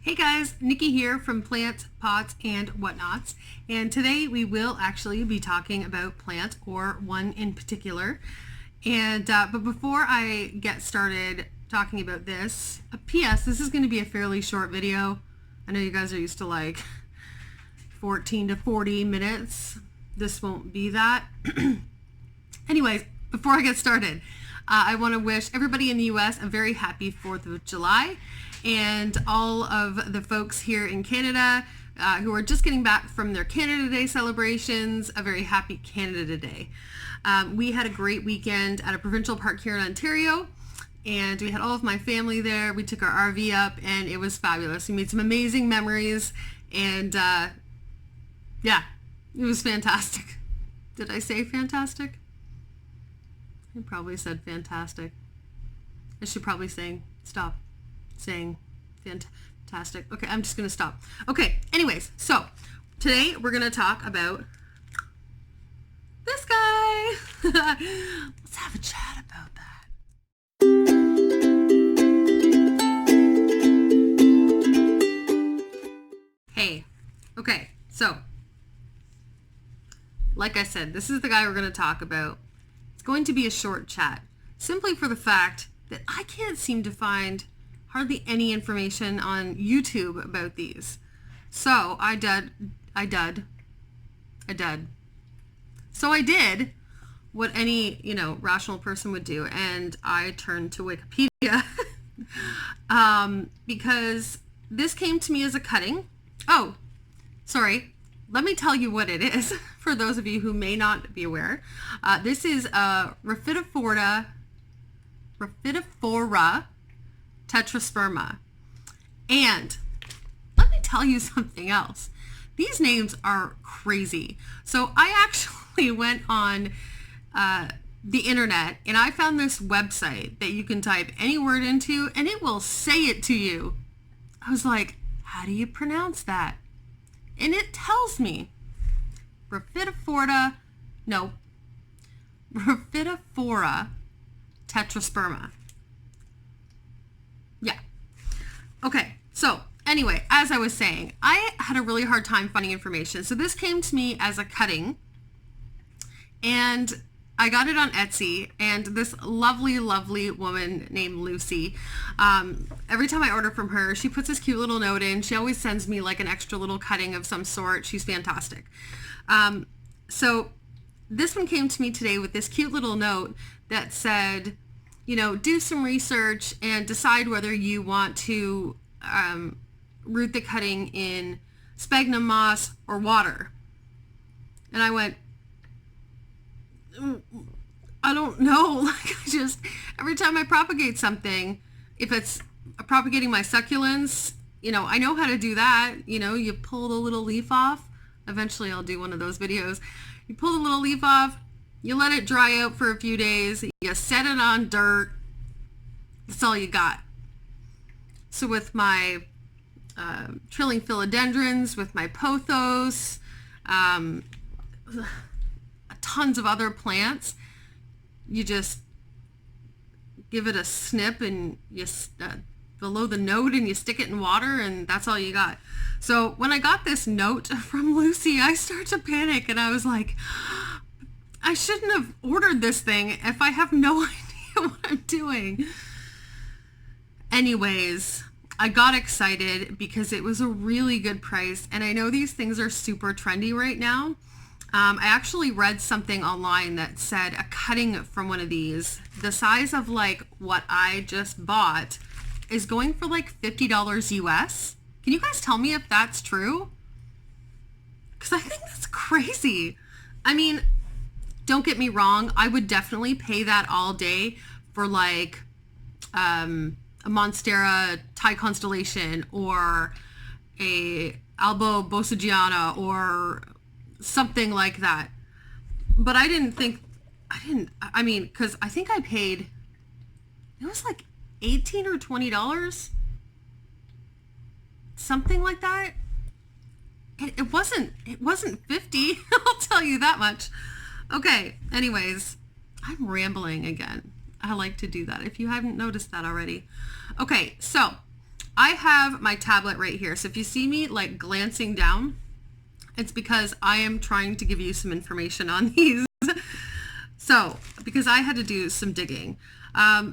Hey guys, Nikki here from Plants, Pots, and Whatnots, and today we will actually be talking about plant or one in particular. And but before I get started talking about this, a PS, this is going to be a fairly short video. I know you guys are used to like 14 to 40 minutes. This won't be that. Anyways, before I get started, I want to wish everybody in the US a very happy 4th of July, and all of the folks here in Canada who are just getting back from their Canada Day celebrations, a very happy Canada Day. We had a great weekend at a provincial park here in Ontario, and we had all of my family there. We took our RV up, and it was fabulous. We made some amazing memories, and yeah, it was fantastic. Did I say fantastic? I probably said fantastic. I should probably stop saying fantastic. Okay, I'm just going to stop. Okay, anyways, so today we're going to talk about this guy. Let's have a chat about that. Hey, okay, so like I said, this is the guy we're going to talk about. It's going to be a short chat, simply for the fact that I can't seem to find hardly any information on YouTube about these. So I did what any, rational person would do, and I turned to Wikipedia because this came to me as a cutting. Oh, sorry. Let me tell you what it is for those of you who may not be aware. This is a Rhaphidophora Tetrasperma. And let me tell you something else. These names are crazy. So I actually went on the internet and I found this website that you can type any word into and it will say it to you. I was like, how do you pronounce that? And it tells me Rhaphidophora Tetrasperma. Yeah. Okay. So anyway, as I was saying, I had a really hard time finding information. So this came to me as a cutting, and I got it on Etsy, and this lovely, lovely woman named Lucy, every time I order from her, she puts this cute little note in. She always sends me like an extra little cutting of some sort. She's fantastic. So this one came to me today with this cute little note that said, do some research and decide whether you want to root the cutting in sphagnum moss or water. And I went, I don't know. Like, every time I propagate something, if it's propagating my succulents, I know how to do that. You pull the little leaf off. Eventually I'll do one of those videos. You pull the little leaf off, you let it dry out for a few days, you set it on dirt. That's all you got. So with my trilling philodendrons, with my pothos, tons of other plants, you just give it a snip and you below the node and you stick it in water, and that's all you got. So when I got this note from Lucy, I started to panic and I was like, I shouldn't have ordered this thing if I have no idea what I'm doing. Anyways, I got excited because it was a really good price, and I know these things are super trendy right now. I actually read something online that said a cutting from one of these, the size of like what I just bought, is going for like $50 US. Can you guys tell me if that's true? Because I think that's crazy. I mean, don't get me wrong. I would definitely pay that all day for like a Monstera Thai constellation or a Albo Bossagiana or something like that. But because I think I paid, it was like $18 or $20, something like that. It wasn't 50. I'll tell you that much. Okay, anyways, I'm rambling again. I like to do that if you haven't noticed that already. Okay, so I have my tablet right here. So if you see me like glancing down, it's because I am trying to give you some information on these. So, because I had to do some digging.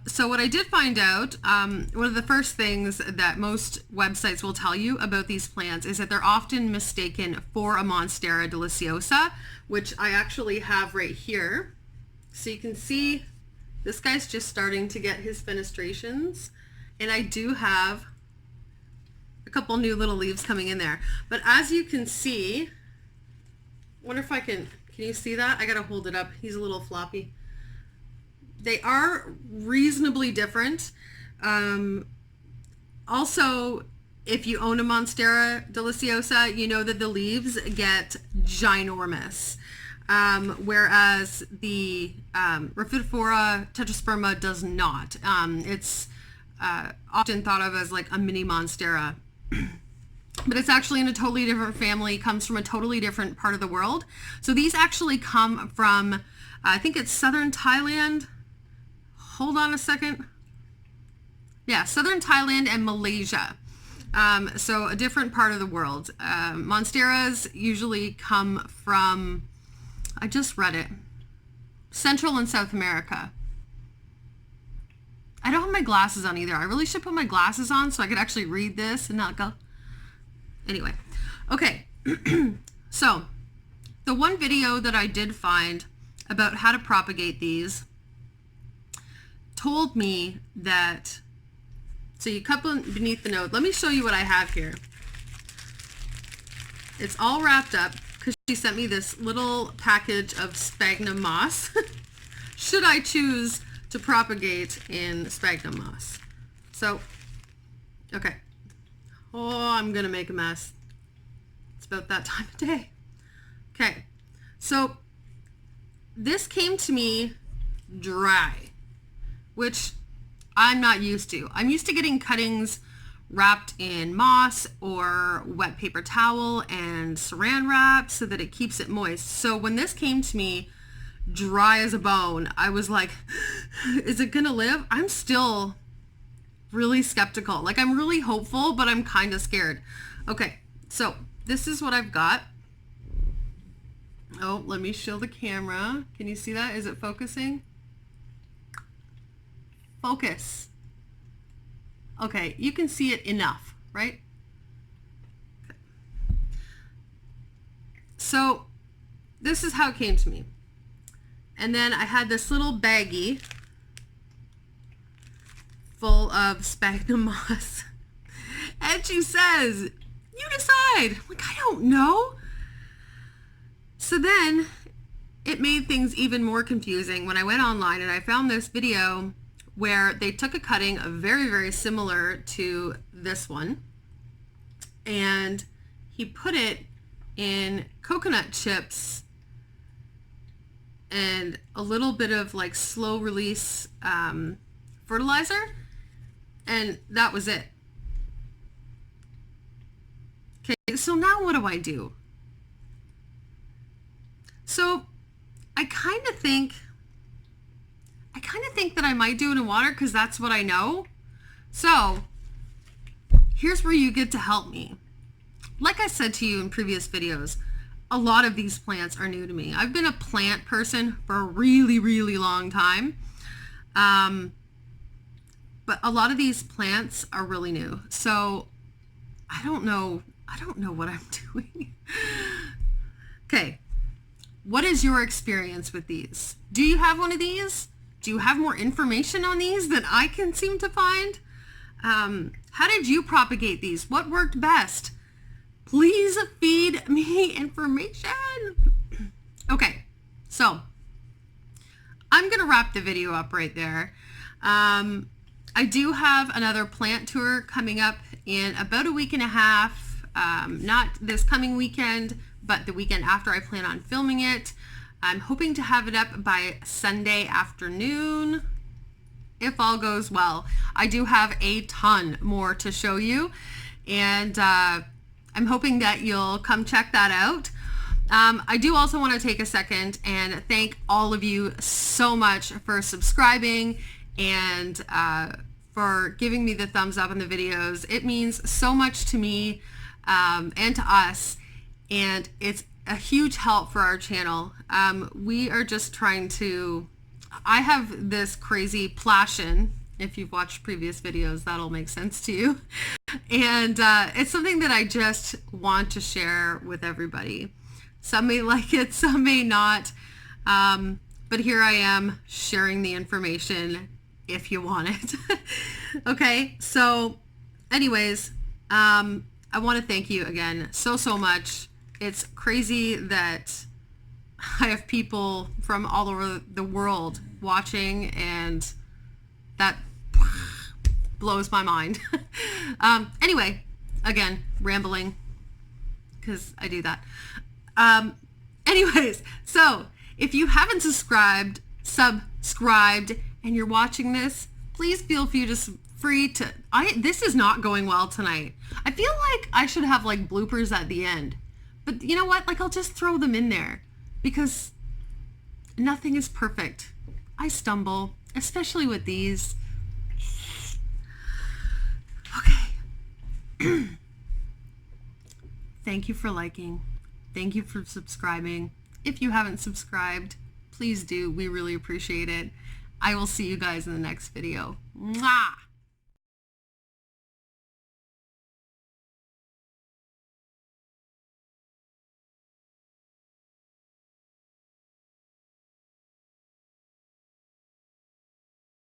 So what I did find out, one of the first things that most websites will tell you about these plants is that they're often mistaken for a Monstera deliciosa, which I actually have right here. So you can see this guy's just starting to get his fenestrations, and I do have a couple new little leaves coming in there. But as you can see, I wonder if I can you see that? I gotta hold it up. He's a little floppy. They are reasonably different. Also, if you own a Monstera deliciosa, you know that the leaves get ginormous. Whereas the Rhaphidophora Tetrasperma does not. It's often thought of as like a mini Monstera. But it's actually in a totally different family, comes from a totally different part of the world. So these actually come from, I think it's southern Thailand. Hold on a second. Yeah, southern Thailand and Malaysia. So a different part of the world. Monsteras usually come from, I just read it, Central and South America. I don't have my glasses on either. I really should put my glasses on so I could actually read this and not go. Anyway, okay, so the one video that I did find about how to propagate these told me that, so you cut beneath the node. Let me show you what I have here. It's all wrapped up because she sent me this little package of sphagnum moss. Should I choose to propagate in sphagnum moss? So, okay. Oh, I'm gonna make a mess. It's about that time of day. Okay, so this came to me dry, which I'm not used to. I'm used to getting cuttings wrapped in moss or wet paper towel and saran wrap so that it keeps it moist. So when this came to me dry as a bone, I was like, is it gonna live? I'm still really skeptical. Like, I'm really hopeful, but I'm kind of scared. Okay, so this is what I've got. Oh, let me show the camera. Can you see that? Is it focusing? Focus. Okay, you can see it enough, right? Okay. So this is how it came to me. And then I had this little baggie full of sphagnum moss. And she says, you decide. I'm like, I don't know. So then it made things even more confusing when I went online and I found this video where they took a cutting very, very similar to this one, and he put it in coconut chips and a little bit of like slow release fertilizer, and that was it. Okay, so now what do I do? So I kind of think that I might do it in water because that's what I know. So here's where you get to help me. Like I said to you in previous videos, a lot of these plants are new to me. I've been a plant person for a really, really long time. But a lot of these plants are really new. So I don't know what I'm doing. Okay. What is your experience with these? Do you have one of these? Do you have more information on these than I can seem to find? How did you propagate these? What worked best? Please feed me information. Okay, so I'm gonna wrap the video up right there. I do have another plant tour coming up in about a week and a half. Not this coming weekend, but the weekend after. I plan on filming it. I'm hoping to have it up by Sunday afternoon, if all goes well. I do have a ton more to show you, and I'm hoping that you'll come check that out. I do also want to take a second and thank all of you so much for subscribing and for giving me the thumbs up on the videos. It means so much to me and to us, and it's a huge help for our channel. We are just trying to, I have this crazy passion. If you've watched previous videos, that'll make sense to you. And it's something that I just want to share with everybody. Some may like it, some may not. But here I am sharing the information if you want it. Okay, so anyways, I want to thank you again so much. It's crazy that I have people from all over the world watching, and that blows my mind. Anyway, again, rambling, because I do that. Anyways, so if you haven't subscribed, and you're watching this, please feel free to, this is not going well tonight. I feel like I should have like bloopers at the end, but you know what? Like, I'll just throw them in there because nothing is perfect. I stumble, especially with these. Okay. Thank you for liking. Thank you for subscribing. If you haven't subscribed, please do. We really appreciate it. I will see you guys in the next video. Mwah!